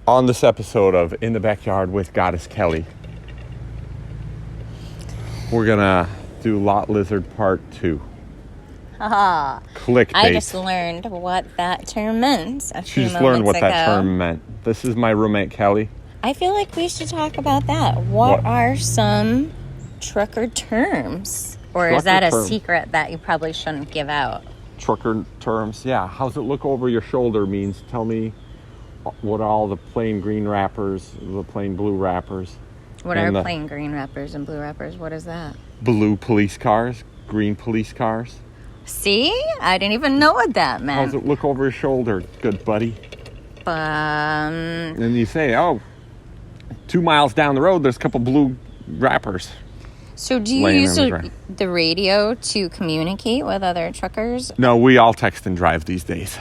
on this episode of In the Backyard with Goddess Keli, we're gonna do Lot Lizard Part 2. Haha. Clickbait. I just learned what that term meant a few She just learned what moments that ago. term meant. This is my roommate, Keli. I feel like we should talk about that. What are some trucker terms? Or is that a secret that you probably shouldn't give out? Trucker terms, yeah. How's it look over your shoulder means tell me what are all the plain green wrappers, the plain blue wrappers. What are plain green wrappers and blue wrappers? What is that? Blue police cars, green police cars. See? I didn't even know what that meant. How's it look over your shoulder, good buddy? And you say, 2 miles down the road, there's a couple blue wrappers. So do you use the radio to communicate with other truckers? No, we all text and drive these days.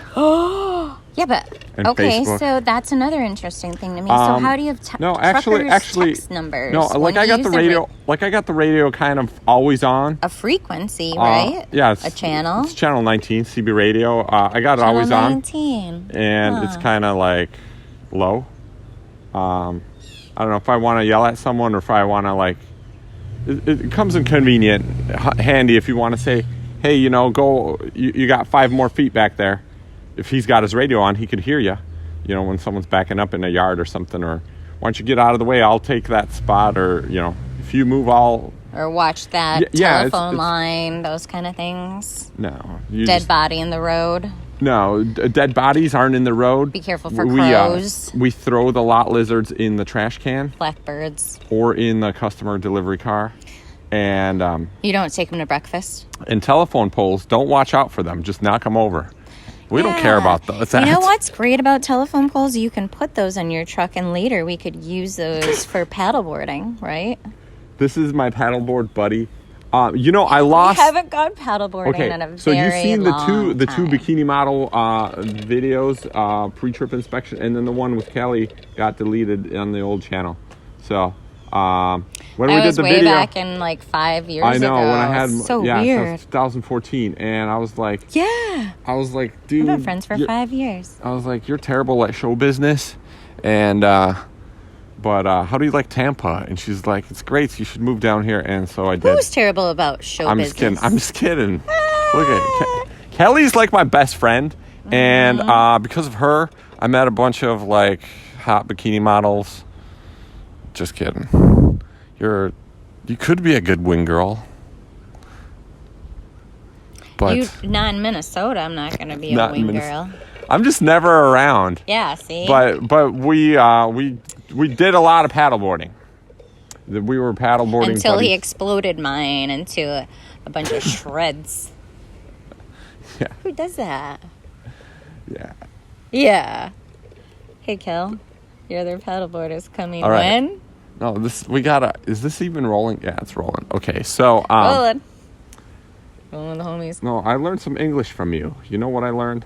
Yeah, but and okay, Facebook. So that's another interesting thing to me. So how do you have truckers' text numbers? No, like I got the radio. Like I got the radio kind of always on. A frequency, right? Yeah, a channel. It's channel 19, CB radio. I got it channel always 19. on, and it's kind of like low. I don't know if I want to yell at someone or if I want to like. It comes in convenient, handy if you want to say, hey, go. You got 5 more feet back there. If he's got his radio on, he could hear you, when someone's backing up in a yard or something. Or why don't you get out of the way? I'll take that spot. Or, if you move all... Or watch that telephone line, those kind of things. No. Dead body in the road. No, dead bodies aren't in the road. Be careful for crows. We throw the lot lizards in the trash can. Blackbirds. Or in the customer delivery car. And... you don't take them to breakfast? And telephone poles, don't watch out for them. Just knock them over. We don't care about those. You know what's great about telephone poles? You can put those on your truck, and later we could use those for paddleboarding, right? This is my paddleboard buddy. I lost. I haven't gone paddleboarding in a very long time. So you've seen the two bikini model videos, pre-trip inspection, and then the one with Keli got deleted on the old channel. So when we did the video, back in like 5 years ago. I know when I had weird. 2014, and I was like, dude, we've been friends for 5 years. I was like, you're terrible at show business, and but how do you like Tampa? And she's like, it's great. You should move down here. And so I did. Who's terrible about show business? I'm just kidding. Look at Kelly's like my best friend, and because of her, I met a bunch of like hot bikini models. Just kidding. You could be a good wing girl. But not in Minnesota. I'm not going to be a wing girl. I'm just never around. Yeah, see? But we did a lot of paddleboarding. We were paddleboarding until buddies. He exploded mine into a bunch of shreds. Yeah. Who does that? Yeah. Yeah. Hey, Kel. Your other paddleboard is coming when? No, is this even rolling? Yeah, it's rolling. Okay, so... rolling the homies. No, I learned some English from you. You know what I learned?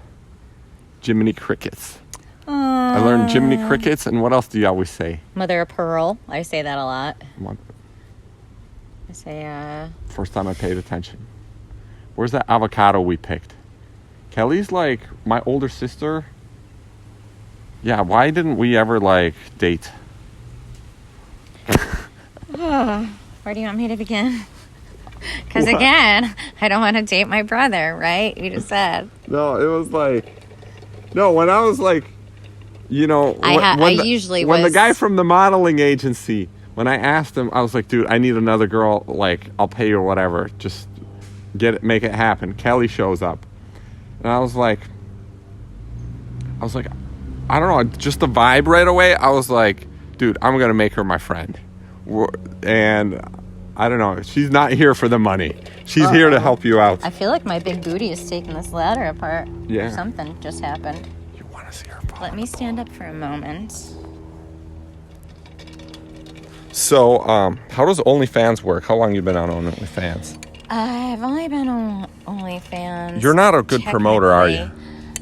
Jiminy crickets. I learned Jiminy crickets, and what else do you always say? Mother of pearl. I say that a lot. What? I say, First time I paid attention. Where's that avocado we picked? Kelly's like my older sister. Yeah, why didn't we ever, date? Where do you want me to begin? Because, again, I don't want to date my brother, right? You just said. No, it was when I was when the guy from the modeling agency, when I asked him, I was like, dude, I need another girl, I'll pay you or whatever. Just make it happen. Keli shows up. And I was like, I don't know, just the vibe right away. I was like, dude, I'm going to make her my friend. And I don't know, she's not here for the money. She's here to help you out. I feel like my big booty is taking this ladder apart. Yeah. Something just happened. You want to see her body? Let me stand up for a moment. So, how does OnlyFans work? How long you been on OnlyFans? I've only been on OnlyFans. You're not a good promoter, are you?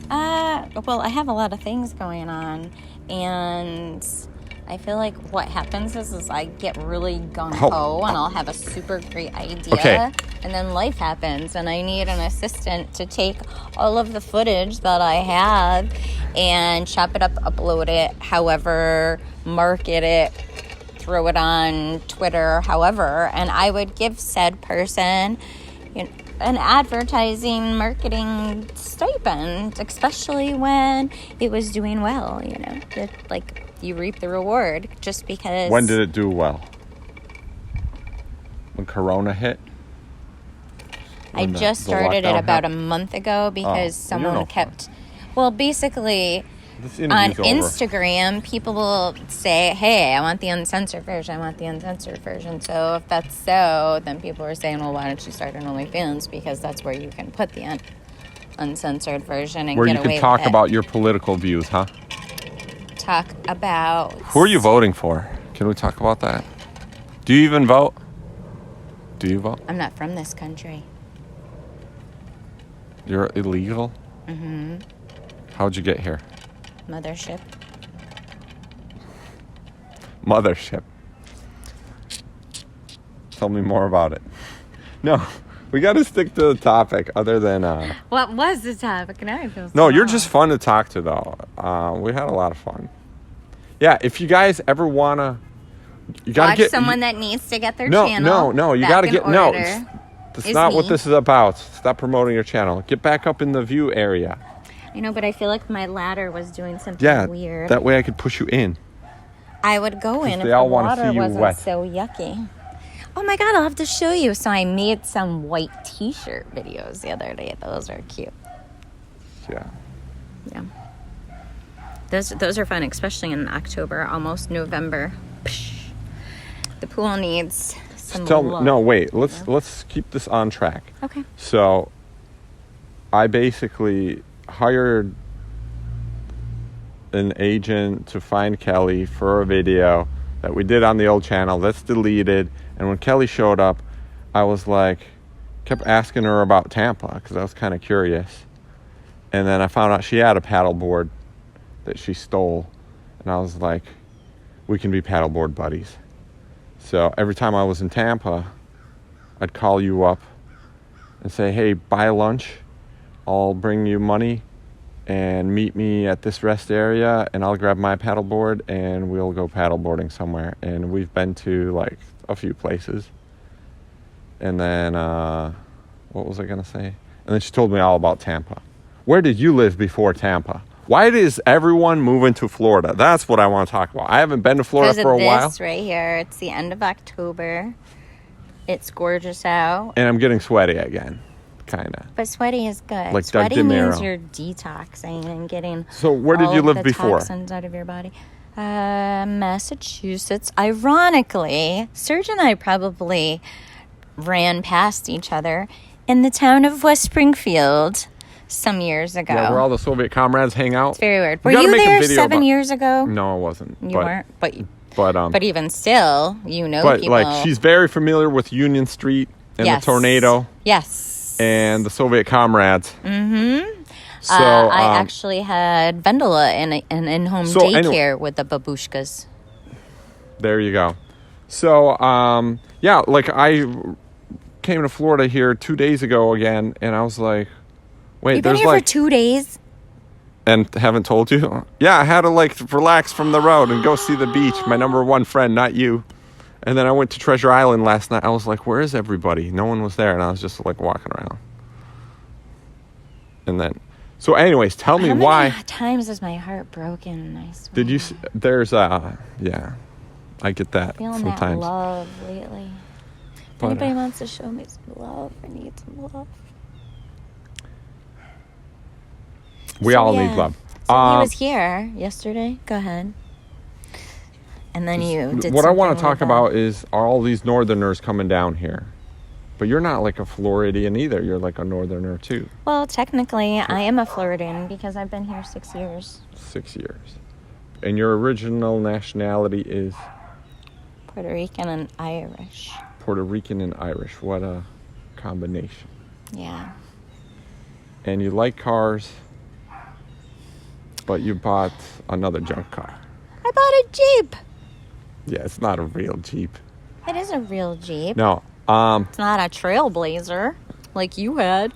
Well, I have a lot of things going on, and I feel like what happens is I get really gung-ho and I'll have a super great idea. Okay. And then life happens and I need an assistant to take all of the footage that I have and chop it up, upload it, however, market it, throw it on Twitter, however. And I would give said person an advertising marketing stipend, especially when it was doing well, you reap the reward just because. When did it do well? When Corona hit? I just started it about a month ago because someone kept... Well, basically, on Instagram, people will say, hey, I want the uncensored version. I want the uncensored version. So if that's so, then people are saying, well, why don't you start an OnlyFans? Because that's where you can put the uncensored version and where get away with it. Where you can talk about your political views, huh? Talk about... Who are you voting for? Can we talk about that? Do you even vote? Do you vote? I'm not from this country. You're illegal? Mm-hmm. How'd you get here? Mothership. Mothership. Tell me more about it. No, we got to stick to the topic other than... What was the topic? Now I feel No, you're just fun to talk to, though. We had a lot of fun. Yeah, if you guys ever want to... You gotta watch get someone that needs to get their channel. No, you got to get... No, that's not what this is about. Stop promoting your channel. Get back up in the view area. I know, but I feel like my ladder was doing something weird. That way I could push you in. I would go in if the water wasn't so yucky. Oh my God, I'll have to show you. So I made some white t-shirt videos the other day. Those are cute. Yeah. Yeah. Those are fun, especially in October, almost November. The pool needs some love. No, wait. Let's keep this on track. Okay. So I basically hired an agent to find Keli for a video that we did on the old channel that's deleted. And when Keli showed up, I was like, kept asking her about Tampa because I was kind of curious. And then I found out she had a paddleboard that she stole. And I was like, we can be paddleboard buddies. So every time I was in Tampa, I'd call you up and say, hey, buy lunch. I'll bring you money and meet me at this rest area and I'll grab my paddleboard and we'll go paddleboarding somewhere. And we've been to like a few places. And then, what was I going to say? And then she told me all about Tampa. Where did you live before Tampa? Why does everyone move into Florida? That's what I want to talk about. I haven't been to Florida for a while. This right here. It's the end of October. It's gorgeous out. And I'm getting sweaty again. Kind of. But sweaty is good. Like sweaty Doug means you're detoxing and getting So where did you live before? Toxins out of your body. Massachusetts. Ironically, Serge and I probably ran past each other in the town of West Springfield some years ago. Yeah, where all the Soviet comrades hang out. It's very weird. Were you there 7 years ago? No, I wasn't. You weren't? But even still, but people. Like, she's very familiar with Union Street and the tornado. Yes. And the Soviet comrades. Mm-hmm. So I actually had Vendela in an in-home daycare with the babushkas. There you go. So, yeah, like I came to Florida here 2 days ago again, and I was like, wait, You've been here for 2 days? And haven't told you? Yeah, I had to like relax from the road and go see the beach. My number one friend, not you. And then I went to Treasure Island last night. I was like, where is everybody? No one was there. And I was just like walking around. And then, so anyways, tell me why. How many times is my heart broken? I swear. Did you, there's, yeah, I get that feeling sometimes. That love lately. If anybody wants to show me some love, I need some love. We all need love. So he was here yesterday. Go ahead. And then you did what I want to talk about is all these northerners coming down here. But you're not like a Floridian either. You're like a northerner too. Well, technically, I am a Floridian because I've been here 6 years. 6 years. And your original nationality is? Puerto Rican and Irish. Puerto Rican and Irish. What a combination. Yeah. And you like cars, but you bought another junk car. I bought a Jeep. Yeah, it's not a real Jeep. It is a real Jeep. No. It's not a Trailblazer like you had.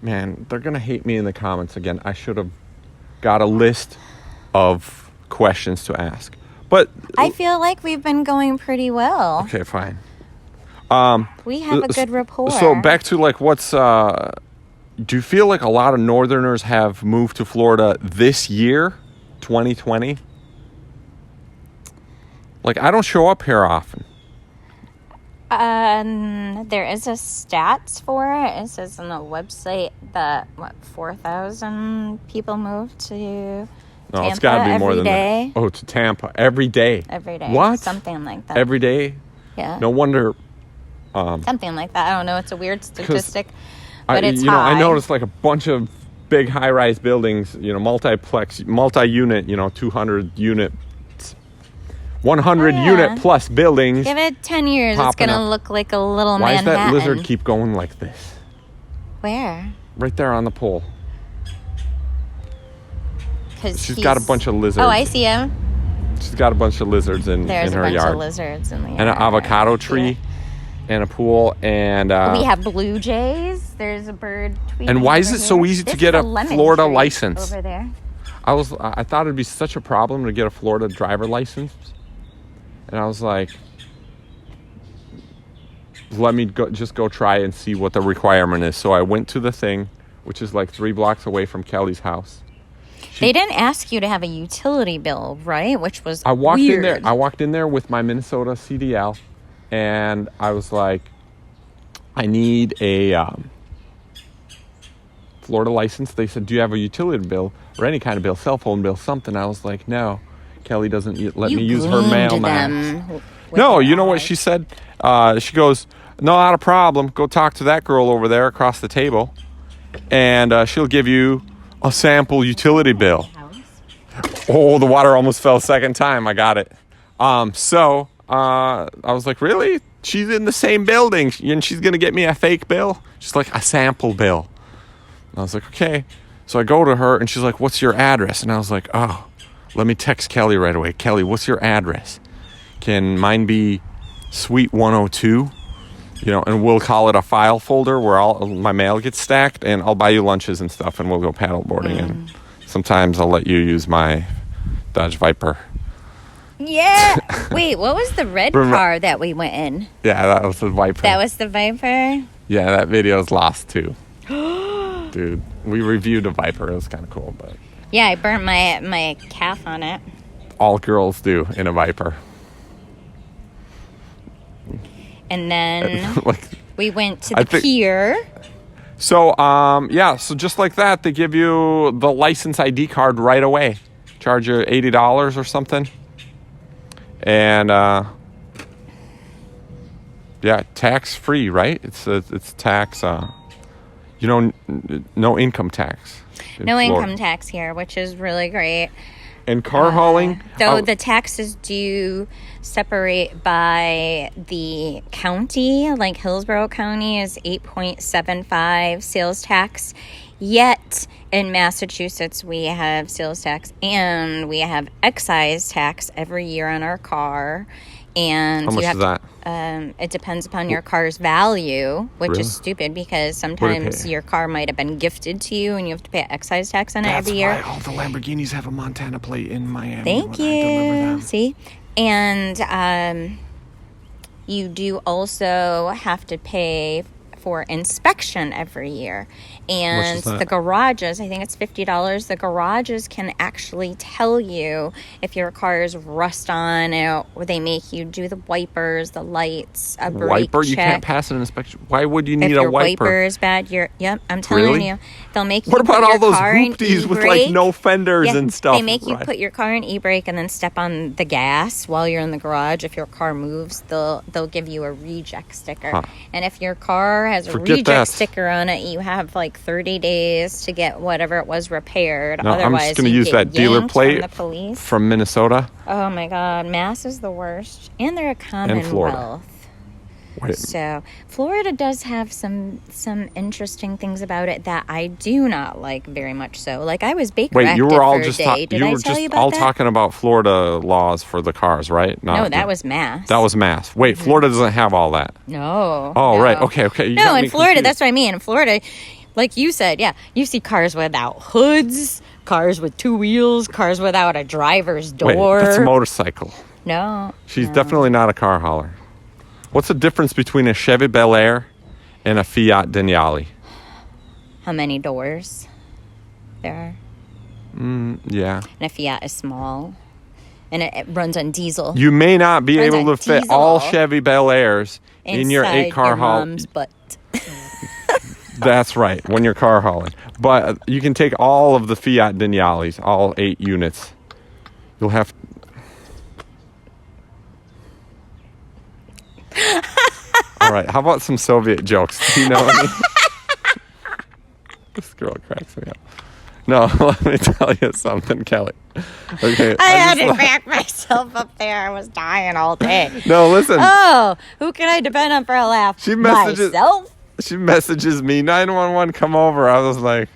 Man, they're going to hate me in the comments again. I should have got a list of questions to ask. But I feel like we've been going pretty well. okay, fine. We have a good rapport. So back to like what's... do you feel like a lot of Northerners have moved to Florida this year, 2020? Like, I don't show up here often. There is a stats for it. It says on the website that 4,000 people moved to No, Tampa it's got to be more than day. that. Oh, to Tampa every day. Every day. What? Something like that. Every day? Yeah. No wonder. Something like that. I don't know. It's a weird statistic, but it's high. I high. noticed like a bunch of big high-rise buildings, multiplex, multi-unit, 200 unit, 100 unit plus buildings. Give it 10 years. It's going to look like a little Why Manhattan. does that lizard keep going like this? Where? Right there on the pole. Because She's got a bunch of lizards. Oh, I see him. She's got a bunch of lizards in her yard. There's a bunch of lizards in the yard. And an avocado tree. And a pool. And we have blue jays. There's a bird tweeting. And why is it so easy to get a Florida tree license? over there? I thought it'd be such a problem to get a Florida driver license. And I was like, let me go try and see what the requirement is. So I went to the thing, which is like 3 blocks away from Kelly's house. They didn't ask you to have a utility bill, right? Which was I walked weird. in there with my Minnesota CDL, and I was like, I need a Florida license. They said, do you have a utility bill or any kind of bill, cell phone bill, something? I was like, no. Kelly doesn't let me use her mail now. No, you know what she said? She goes, no, not a problem. Go talk to that girl over there across the table, and she'll give you a sample utility bill. Oh, the water almost fell a second time. I got it. So I was like, really? She's in the same building, and she's going to get me a fake bill? She's like, a sample bill. And I was like, okay. So I go to her, and she's like, what's your address? And I was like, oh. Let me text Kelly right away. Kelly, what's your address? Can mine be Suite 102? And we'll call it a file folder where all my mail gets stacked, and I'll buy you lunches and stuff, and we'll go paddleboarding. And sometimes I'll let you use my Dodge Viper. Yeah. Wait, what was the red car that we went in? Yeah, that was the Viper. That was the Viper? Yeah, that video's lost too. Dude, we reviewed a Viper. It was kind of cool, but... Yeah, I burnt my calf on it. All girls do in a Viper. And then we went to the pier. So, so just like that, they give you the license ID card right away. Charge you $80 or something. And, tax-free, right? It's tax, no income tax. No income tax here, which is really great. And car hauling? Though the taxes do separate by the county, like Hillsborough County is 8.75 sales tax. Yet in Massachusetts, we have sales tax and we have excise tax every year on our car. And how much is that? It depends upon your car's value, which is stupid because sometimes your car might have been gifted to you and you have to pay excise tax on it every year. That's why all the Lamborghinis have a Montana plate in Miami. Thank you. See? And you do also have to pay for inspection every year. And the garages, I think it's $50. The garages can actually tell you if your car is rust on, or they make you do the wipers, the lights, a brake wiper? check. You can't pass an inspection. Why would you need if a your wiper? wiper is bad, I'm telling you. They'll make you What about all those car in hoopties with e-brake. like no fenders and stuff? They make you put your car in e-brake and then step on the gas while you're in the garage. If your car moves, they'll give you a reject sticker. Huh. And if your car has a Forget reject that. sticker on it, you have like 30 days to get whatever it was repaired. No, Otherwise, I'm just going to you use get that dealer yanked plate from the police. from Minnesota. Oh my God, Mass is the worst, and they're a And Florida. commonwealth. Wait. So Florida does have some interesting things about it that I do not like very much. So, like, I was Baker Wait, you were all for just a day. Did I tell you about all that? talking about Florida laws for the cars, right? No, that was Mass. That was Mass. Wait, Florida doesn't have all that. No. Oh, no. right. Okay. You no, got in me Florida, confused. that's what I mean. In Florida, like you said, yeah, you see cars without hoods, cars with 2 wheels, cars without a driver's door. Wait, that's a motorcycle. No. She's definitely not a car hauler. What's the difference between a Chevy Bel Air and a Fiat Denali? How many doors there are? Yeah. And a Fiat is small. And it runs on diesel. You may not be Runs able on to fit diesel all Chevy Bel Airs in your Inside 8-car haul. mom's butt. That's right, when you're car hauling. But you can take all of the Fiat Denialis, all 8 units. You'll have... All right, how about some Soviet jokes? Do you know any? This girl cracks me up. No, let me tell you something, Kelly. Okay, I had just to back myself up there. I was dying all day. No, listen. Oh, who can I depend on for a laugh? She messages- Myself? She messages me, 911, come over. I was like,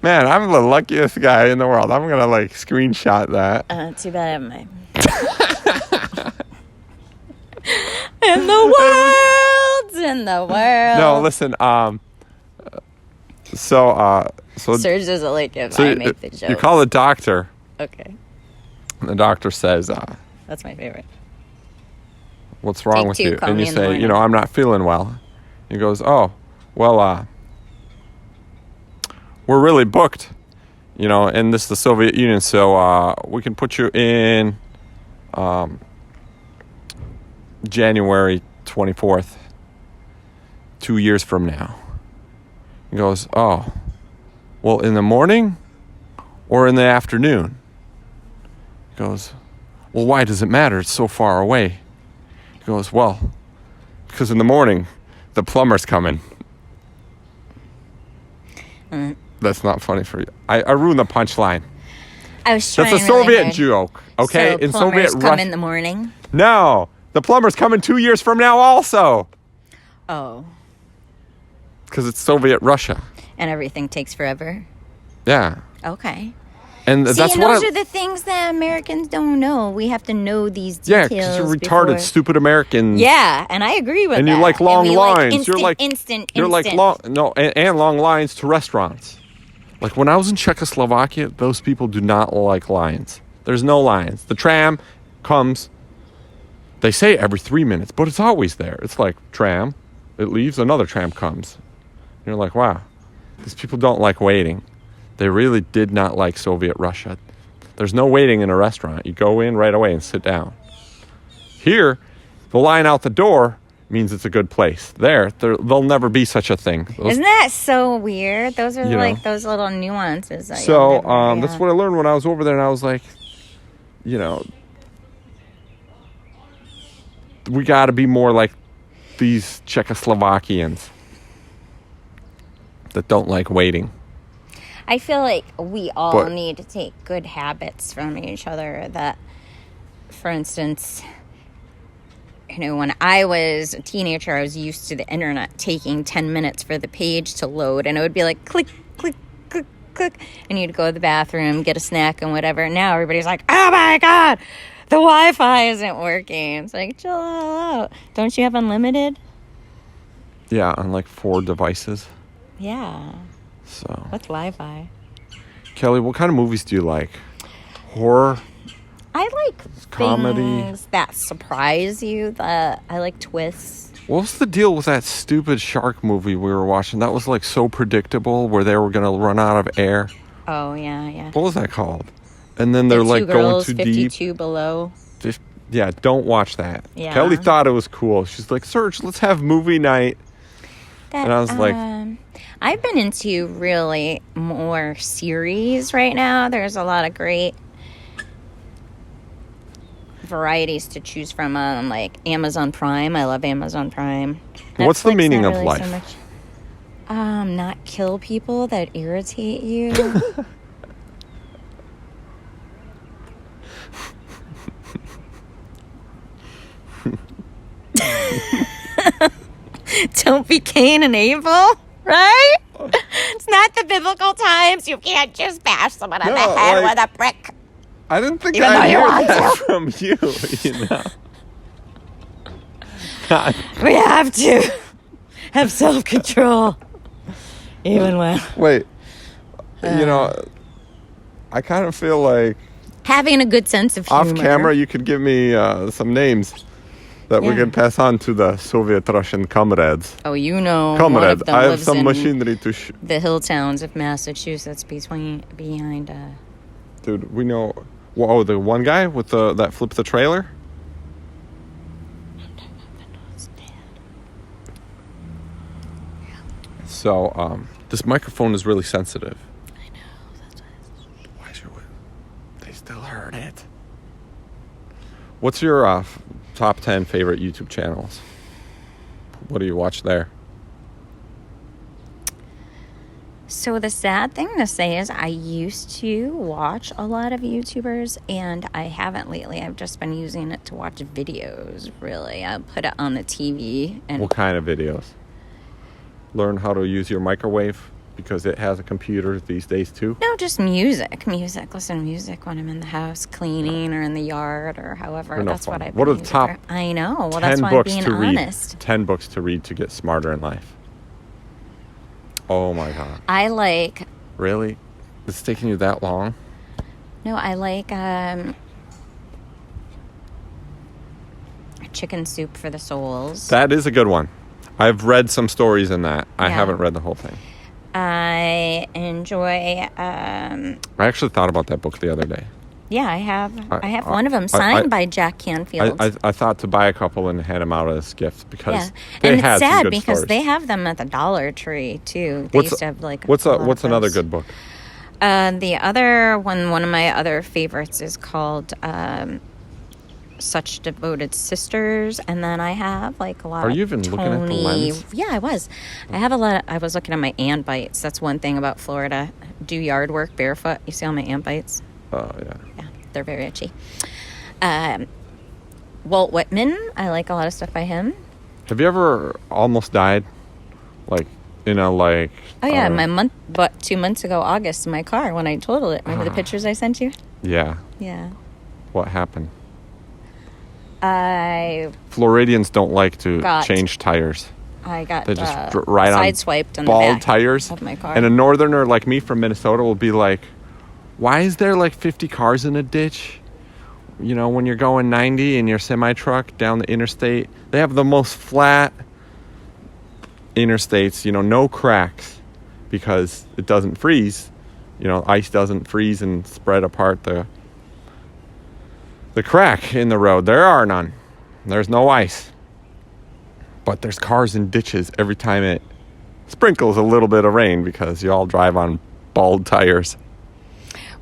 man, I'm the luckiest guy in the world. I'm going to, like, screenshot that. Too bad I have my... in the world. No, listen, so Serge doesn't like if I make the joke. you call the doctor, Okay, and the doctor says, that's my favorite. what's wrong Take with 2, you? call And me you in the say, morning. I'm not feeling well. He goes, oh, well, we're really booked, and this is the Soviet Union, so we can put you in January 24th, 2 years from now. He goes, oh, well, in the morning or in the afternoon? He goes, well, why does it matter? It's so far away. He goes, well, because in the morning, the plumber's coming. That's not funny for you. I ruined the punchline. I was trying That's a really Soviet hard. joke, okay? So in plumbers Soviet come Russia. in the morning. No, the plumber's coming 2 years from now also. Oh, Because it's Soviet Russia. and everything takes forever. Yeah. Okay. And See, that's and what those are the things that Americans don't know. We have to know these Yeah, details. because you're retarded, before- stupid Americans. Yeah, and I agree with And that. you like long we lines. Like You're like instant. You're like long and long lines to restaurants. Like when I was in Czechoslovakia, those people do not like lines. There's no lines. The tram comes. They say every 3 minutes, but it's always there. It's like tram, it leaves, another tram comes. And you're like, wow, these people don't like waiting. They really did not like Soviet Russia. There's no waiting in a restaurant. You go in right away and sit down. Here, the line out the door means it's a good place. There'll never be such a thing. Isn't that so weird? Those are You like know. those little nuances. That So you'll never, that's what I learned when I was over there, and I was like, we got to be more like these Czechoslovakians that don't like waiting. I feel like we all But- need to take good habits from each other. That, for instance, when I was a teenager, I was used to the internet taking 10 minutes for the page to load, and it would be like click, click, click, click, and you'd go to the bathroom, get a snack and whatever. Now everybody's like, oh my God, the Wi-Fi isn't working. It's like, chill out. Don't you have unlimited? Yeah, on like 4 devices. Yeah. So, What's Wi-Fi? Kelly, what kind of movies do you like? Horror? I like Comedy. things that surprise you. That I like twists. What was the deal with that stupid shark movie we were watching? That was like so predictable, where they were going to run out of air. Oh yeah. What was that called? And then they're The like Two going Girls, too 52 deep. below. Yeah, don't watch that. Yeah. Kelly thought it was cool. She's like, Serge, let's have movie night. And I was like- I've been into really more series right now. There's a lot of great varieties to choose from on like Amazon Prime. I love Amazon Prime. What's the Netflix, meaning not of really so life? much. Not kill people that irritate you. Don't be Cain and Abel, right? It's not the biblical times. You can't just bash someone on the head with a brick. I didn't think Even I'd though you hear want that to. from you, you know. God. We have to have self-control. Even when... Wait. You know, I kind of feel like... Having a good sense of humor. Off camera, you could give me some names that we could pass on to the Soviet Russian comrades. Oh, you know, Comrades, one of them I have lives some in machinery to... the hill towns of Massachusetts behind... Dude, we know... Whoa, the one guy with that flips the trailer? So, this microphone is really sensitive. I know, that's why. Why should we? They still heard it. What's your top 10 favorite YouTube channels? What do you watch there? So the sad thing to say is I used to watch a lot of YouTubers, and I haven't lately. I've just been using it to watch videos, really. I put it on the TV. And What kind of videos? Learn how to use your microwave because it has a computer these days too? No, just music. Listen to music when I'm in the house cleaning or in the yard or however. That's fun. what I've been What are the using top for. I know. Well, 10 that's why I'm books being to read? honest. 10 books to read to get smarter in life. Oh my God. I like... Really? It's taking you that long? No, I like Chicken Soup for the Souls. That is a good one. I've read some stories in that. I haven't read the whole thing. I enjoy... I actually thought about that book the other day. Yeah, I have one of them signed by Jack Canfield. I thought to buy a couple and hand them out as gifts because and they had it's some sad good because stories. they have them at the Dollar Tree too. They used to have like what's a lot of another those. good book? The other one of my other favorites is called Such Devoted Sisters, and then I have like a lot. Are of you even looking at the lens? Yeah, I was. I have a lot. I was looking at my ant bites. That's one thing about Florida. Do yard work barefoot. You see all my ant bites? Oh yeah. Yeah, they're very itchy. Walt Whitman. I like a lot of stuff by him. Have you ever almost died? Like, you know, like... Oh, yeah, 2 months ago, August, in my car when I totaled it. Remember the pictures I sent you? Yeah. Yeah. What happened? I Floridians don't like to change tires. got They just ride on sideswiped on the bald back tires of my car. And a northerner like me from Minnesota will be like, why is there like 50 cars in a ditch? You know, when you're going 90 in your semi-truck down the interstate, they have the most flat interstates, you know, no cracks because it doesn't freeze. You know, ice doesn't freeze and spread apart the crack in the road. There are none. There's no ice. But there's cars in ditches every time it sprinkles a little bit of rain because you all drive on bald tires.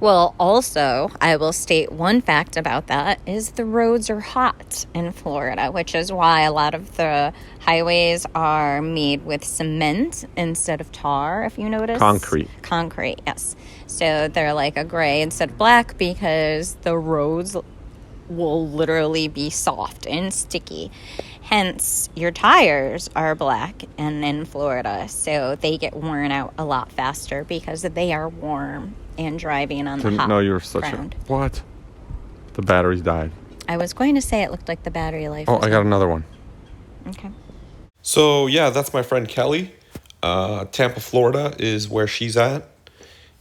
Well, also, I will state one fact about that is the roads are hot in Florida, which is why a lot of the highways are made with cement instead of tar, if you notice. Concrete, yes. So they're like a gray instead of black because the roads will literally be soft and sticky. Hence, your tires are black and in Florida, so they get worn out a lot faster because they are warm and driving on the hot Didn't know you were such ground. What? The batteries died. I was going to say it looked like the battery life. Oh, I got another one. Okay. So, yeah, that's my friend Keli. Tampa, Florida is where she's at.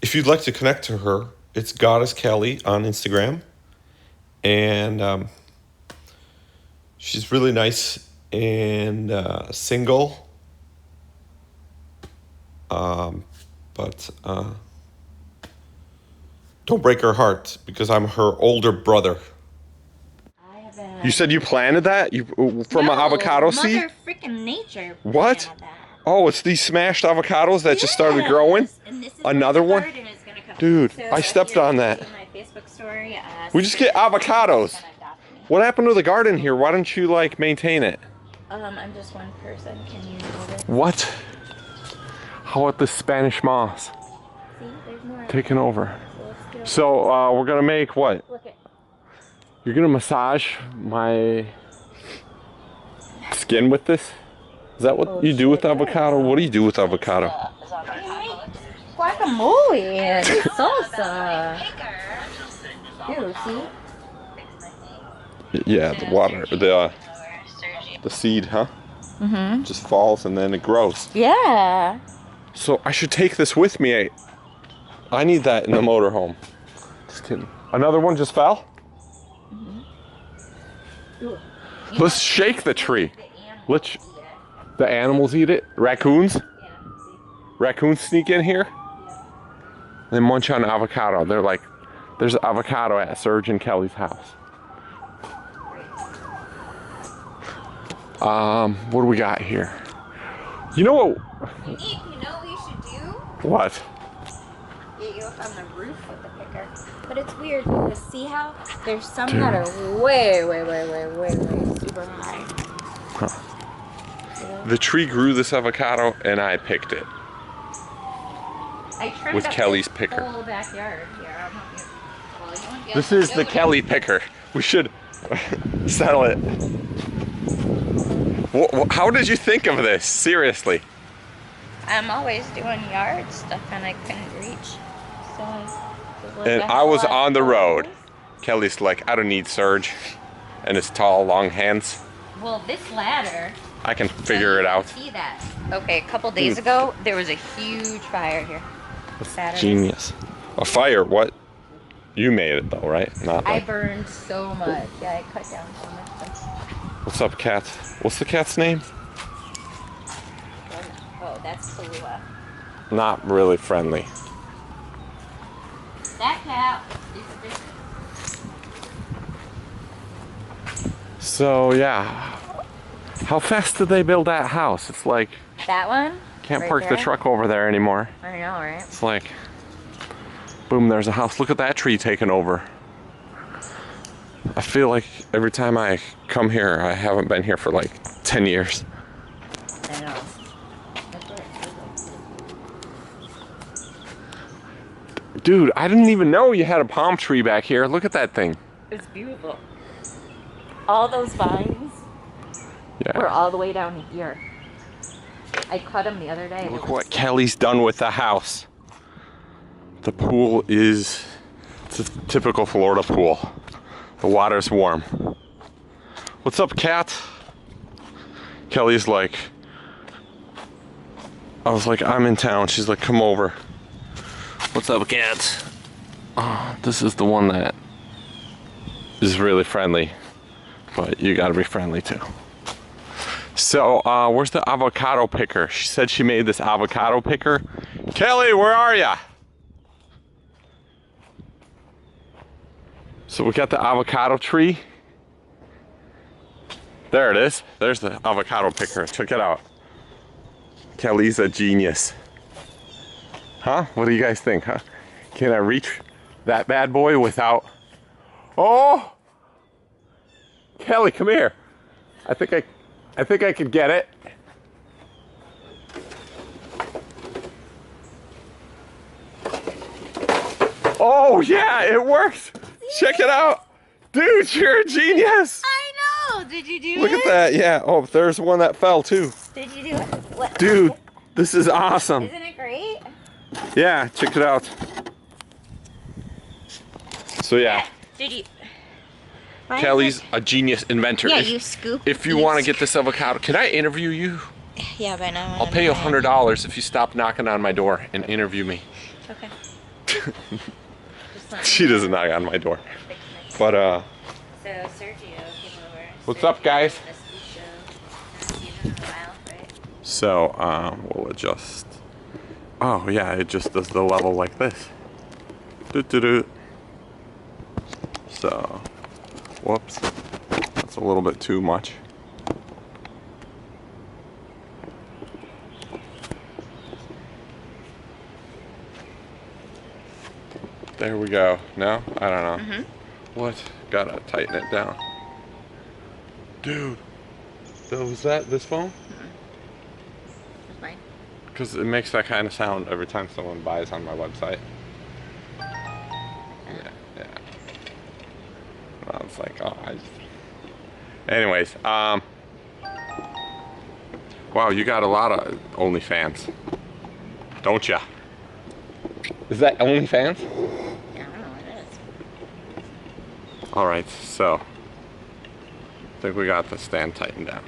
If you'd like to connect to her, it's Goddess Keli on Instagram. And she's really nice and single. But don't break her heart because I'm her older brother. You said you planted that? From an avocado seed? Mother freaking nature. What? Oh, it's these smashed avocados that just started growing? Another one? Dude, I stepped on that. We just get avocados. What happened to the garden here? Why don't you, like, maintain it? I'm just one person. Can you hold it? What? How about the Spanish moss? See, there's more. Taking over. So, we're gonna make what? Look it. You're gonna massage my skin with this? Is that what you do with avocado? What do you do with avocado? Guacamole and salsa. Ew, see? Yeah, the water, the seed, huh? Mm-hmm. Just falls and then it grows. Yeah. So I should take this with me. I need that in the motorhome. Just kidding. Another one just fell? Ooh. Let's shake the tree. Let's. The animals eat it? Raccoons? Raccoons sneak in here? They munch on avocado. They're like, there's avocado at Serge and Kelly's house. What do we got here? You know what? You know what we should do? What? Get you up on the roof with the picker. But it's weird because see how there's some that are way super high. Huh. The tree grew this avocado and I picked it. I trimmed with up Kelly's this picker. whole backyard. Here, I'll help you. Well, you won't be able This to is do the it. Kelly picker. We should settle it. How did you think of this? Seriously. I'm always doing yard stuff and I couldn't reach. So And I was on the road. Kelly's like, I don't need Serge. And his tall, long hands. Well, this ladder. I can figure it out. See that? Okay, a couple days ago, there was a huge fire here. Saturday. Genius. A fire, what? You made it though, right? Not I like... burned so much. Yeah, I cut down so much. What's up, cat? What's the cat's name? Oh, that's Kahlua. Not really friendly. That cat is vicious. So, yeah. How fast did they build that house? It's like... That one? Can't Right park there? the truck over there anymore. I know, right? It's like... Boom, there's a house. Look at that tree taking over. I feel like every time I come here, I haven't been here for like 10 years. I know. That's what it feels like. Dude, I didn't even know you had a palm tree back here. Look at that thing. It's beautiful. All those vines were Yeah. all the way down here. I cut them the other day. Look what Kelly's done with the house. The pool is... It's a typical Florida pool. The water's warm. What's up, cat? Kelly's like... I was like, I'm in town. She's like, come over. What's up, cat? Oh, this is the one that is really friendly. But you gotta be friendly too. So, where's the avocado picker? She said she made this avocado picker. Kelly, where are ya? So we got the avocado tree. There it is. There's the avocado picker. Check it out. Kelly's a genius. Huh? What do you guys think, huh? Can I reach that bad boy without... Oh! Kelly, come here. I think I could get it. Oh yeah, it works. Check it out. Dude, you're a genius. I know. Did you do Look it? at that. Yeah. Oh, there's one that fell too. Did you do it? What? Dude, this is awesome. Isn't it great? Yeah, check it out. So yeah, Did you? Kelly's a genius inventor. Yeah, If- you scoop. If you want to get this avocado, can I interview you? Yeah, but now I'll pay you $100 if you stop knocking on my door and interview me. Okay. She doesn't knock on my door. But So Sergio came over. What's up, guys? Right? so we'll adjust. Oh yeah, it just does the level like this. Doo-doo-doo. So, whoops, that's a little bit too much. There we go. No? I don't know. What? Gotta tighten it down. Dude, was that this phone? That's fine. Because it makes that kind of sound every time someone buys on my website. Yeah. I was like, oh, anyways, I Wow, you got a lot of OnlyFans, don't ya? Is that OnlyFans? I don't know what it is. All right, so I think we got the stand tightened down.